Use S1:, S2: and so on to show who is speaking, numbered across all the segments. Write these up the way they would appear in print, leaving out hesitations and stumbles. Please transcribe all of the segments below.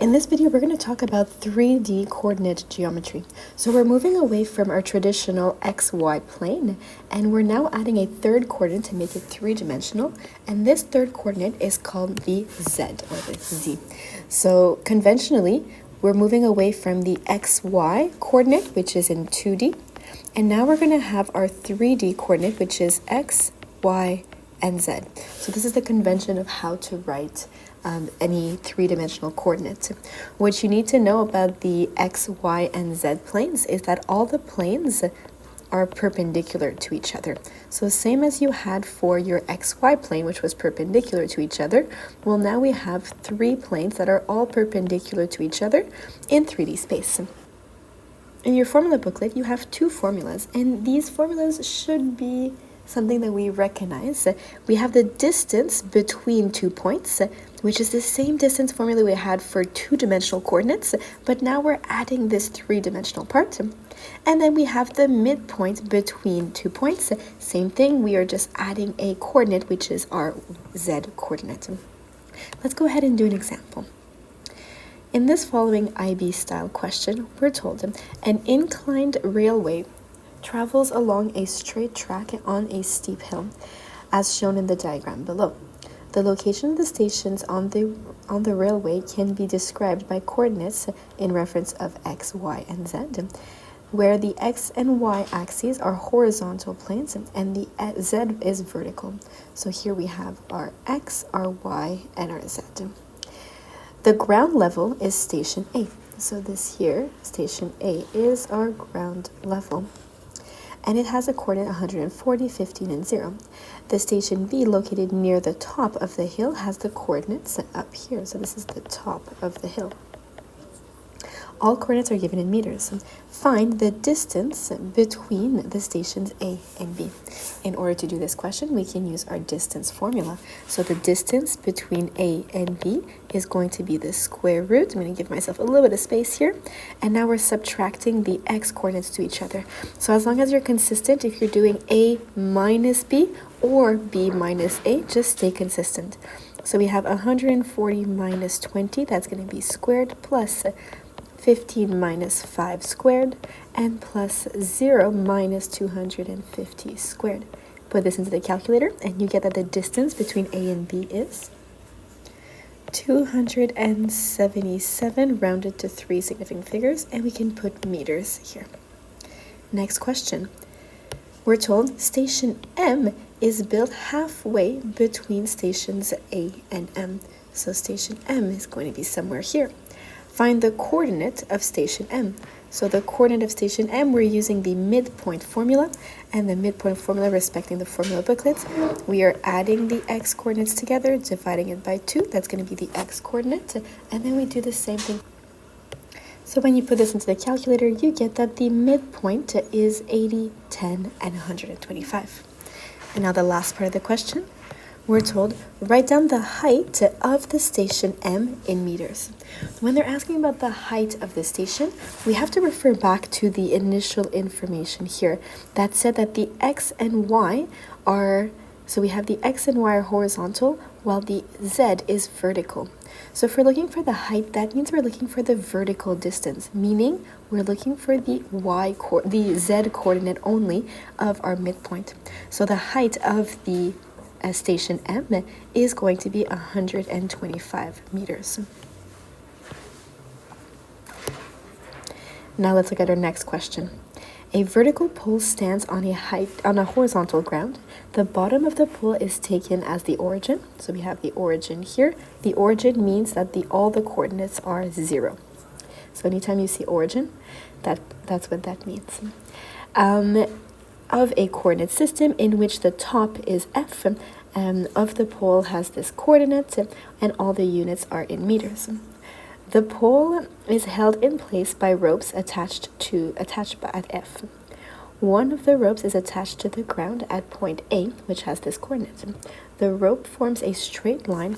S1: In this video, we're going to talk about 3D coordinate geometry. So we're moving away from our traditional XY plane, and we're now adding a third coordinate to make it three-dimensional, and this third coordinate is called the Z, or the Z. So conventionally, we're moving away from the XY coordinate, which is in 2D, and now we're going to have our 3D coordinate, which is X, Y, and Z. So this is the convention of how to write any three-dimensional coordinates. What you need to know about the X, Y, and Z planes is that all the planes are perpendicular to each other. So same as you had for your XY plane, which was perpendicular to each other, well, now we have three planes that are all perpendicular to each other in 3D space. In your formula booklet, you have two formulas, and these formulas should be something that we recognize. We have the distance between 2 points, which is the same distance formula we had for two-dimensional coordinates, but now we're adding this three-dimensional part. And then we have the midpoint between 2 points. Same thing, we are just adding a coordinate, which is our Z coordinate. Let's go ahead and do an example. In this following IB-style question, we're told an inclined railway travels along a straight track on a steep hill, as shown in the diagram below. The location of the stations on the railway can be described by coordinates in reference of X, Y, and Z, where the X and Y axes are horizontal planes and the Z is vertical. So here we have our X, our Y, and our Z. The ground level is station A. So this here, station A, is our ground level, and it has a coordinate 140, 15, and 0. The station B, located near the top of the hill, has the coordinates up here. So this is the top of the hill. All coordinates are given in meters. Find the distance between the stations A and B. In order to do this question, we can use our distance formula. So the distance between A and B is going to be the square root. I'm going to give myself a little bit of space here. And now we're subtracting the X coordinates to each other. So as long as you're consistent, if you're doing A minus B or B minus A, just stay consistent. So we have 140 minus 20, that's going to be squared, plus 15 minus 5 squared, and plus 0 minus 250 squared. Put this into the calculator, and you get that the distance between A and B is 277, rounded to 3 significant figures, and we can put meters here. Next question. We're told station M is built halfway between stations A and M. So station M is going to be somewhere here. Find the coordinate of station M. So the coordinate of station M, we're using the midpoint formula, and the midpoint formula, respecting the formula booklets, we are adding the X coordinates together, dividing it by 2. That's going to be the X coordinate, and then we do the same thing. So when you put this into the calculator, you get that the midpoint is 80, 10, and 125. And now the last part of the question. We're told, write down the height of the station M in meters. When they're asking about the height of the station, we have to refer back to the initial information here that said that the X and Y are, so we have the X and Y are horizontal, while the Z is vertical. So if we're looking for the height, that means we're looking for the vertical distance, meaning we're looking for the Z coordinate only of our midpoint. So the height of the station M is going to be 125 meters. Now let's look at our next question. A vertical pole stands on a horizontal ground. The bottom of the pole is taken as the origin. So we have the origin here. The origin means that all the coordinates are 0. So anytime you see origin, that's what that means. Of a coordinate system in which the top is F, of the pole has this coordinate, and all the units are in meters. The pole is held in place by ropes attached at F. One of the ropes is attached to the ground at point A, which has this coordinate. The rope forms a straight line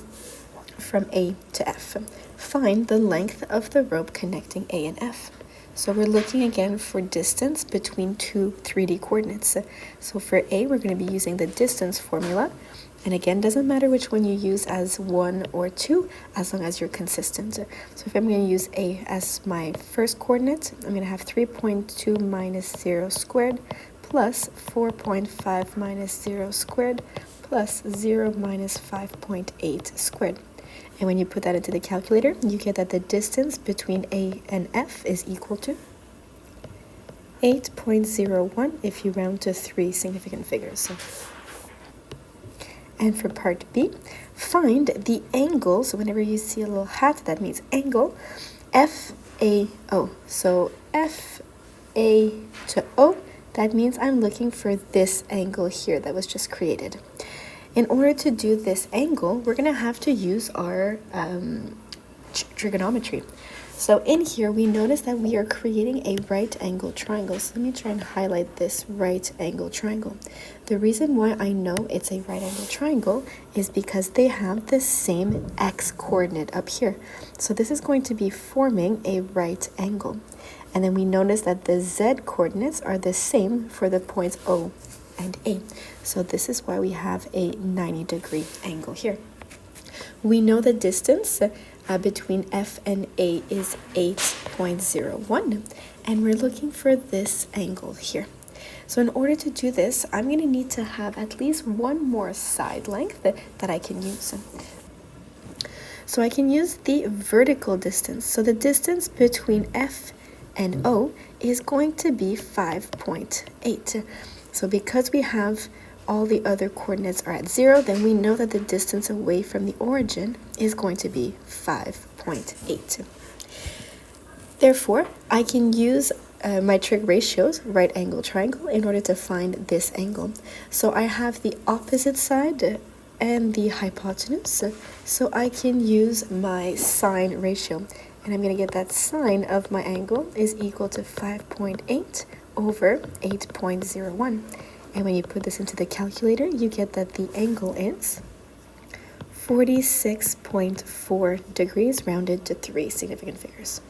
S1: from A to F. Find the length of the rope connecting A and F. So we're looking again for distance between two 3D coordinates. So for A, we're going to be using the distance formula. And again, doesn't matter which one you use as 1 or 2, as long as you're consistent. So if I'm going to use A as my first coordinate, I'm going to have 3.2 minus 0 squared plus 4.5 minus 0 squared plus 0 minus 5.8 squared. And when you put that into the calculator, you get that the distance between A and F is equal to 8.01 if you round to 3 significant figures. And for part B, find the angle. So whenever you see a little hat, that means angle, FAO. So FA to O, that means I'm looking for this angle here that was just created. In order to do this angle, we're going to have to use our trigonometry. So in here, we notice that we are creating a right angle triangle. So let me try and highlight this right angle triangle. The reason why I know it's a right angle triangle is because they have the same x coordinate up here. So this is going to be forming a right angle. And then we notice that the z coordinates are the same for the points O and A. So this is why we have a 90-degree angle here. We know the distance between F and A is 8.01, and we're looking for this angle here. So in order to do this, I'm going to need to have at least one more side length that I can use. So I can use the vertical distance. So the distance between F and O is going to be 5.8. So because we have all the other coordinates are at 0, then we know that the distance away from the origin is going to be 5.8. Therefore, I can use my trig ratios, right angle triangle, in order to find this angle. So I have the opposite side and the hypotenuse, so I can use my sine ratio. And I'm going to get that sine of my angle is equal to 5.8 over 8.01. And when you put this into the calculator, you get that the angle is 46.4 degrees rounded to 3 significant figures.